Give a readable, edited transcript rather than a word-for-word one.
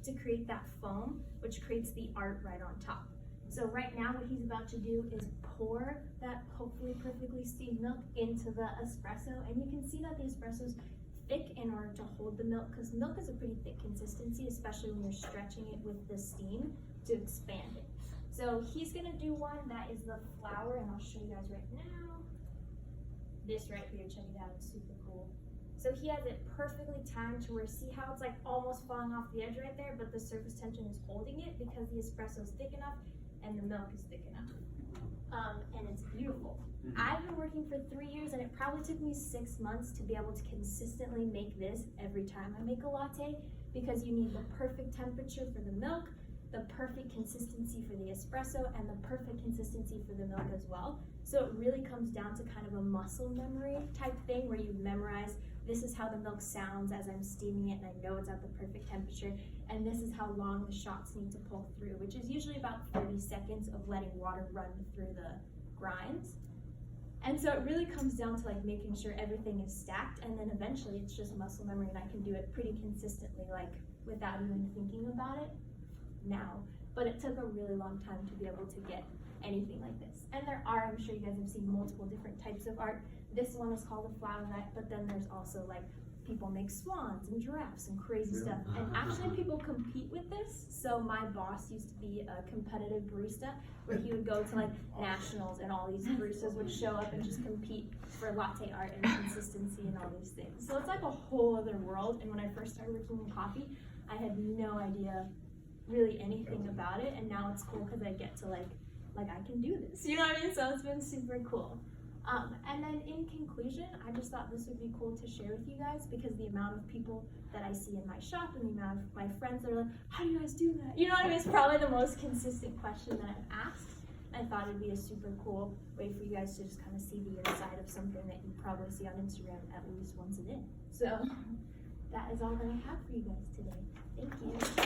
to create that foam, which creates the art right on top. So right now what he's about to do is pour that hopefully perfectly steamed milk into the espresso, and you can see that the espresso is thick in order to hold the milk, because milk is a pretty thick consistency, especially when you're stretching it with the steam to expand it. So he's gonna do one that is the flour, and I'll show you guys right now. This right here, check it out, it's super cool. So he has it perfectly timed to where, see how it's like almost falling off the edge right there, but the surface tension is holding it because the espresso is thick enough and the milk is thick enough. And it's beautiful. I've been working for 3 years, and it probably took me 6 months to be able to consistently make this every time I make a latte, because you need the perfect temperature for the milk, the perfect consistency for the espresso, and the perfect consistency for the milk as well. So it really comes down to kind of a muscle memory type thing, where you memorize, this is how the milk sounds as I'm steaming it, and I know it's at the perfect temperature, and this is how long the shots need to pull through, which is usually about 30 seconds of letting water run through the grinds. And so it really comes down to like making sure everything is stacked, and then eventually it's just muscle memory, and I can do it pretty consistently, like without even thinking about it now. But it took a really long time to be able to get anything like this. And there are, I'm sure you guys have seen multiple different types of art. This one is called a flowerette, but then there's also like people make swans and giraffes and crazy stuff. And actually people compete with this. So my boss used to be a competitive barista, where he would go to like nationals, and all these baristas would show up and just compete for latte art and consistency and all these things. So it's like a whole other world. And when I first started working in coffee, I had no idea really anything about it, and now it's cool because I get to like I can do this, you know what I mean? So it's been super cool. And then in conclusion, I just thought this would be cool to share with you guys, because the amount of people that I see in my shop and the amount of my friends that are like, how do you guys do that? You know what I mean? It's probably the most consistent question that I've asked. I thought it'd be a super cool way for you guys to just kind of see the inside of something that you probably see on Instagram at least once a day. So that is all that I have for you guys today. Thank you.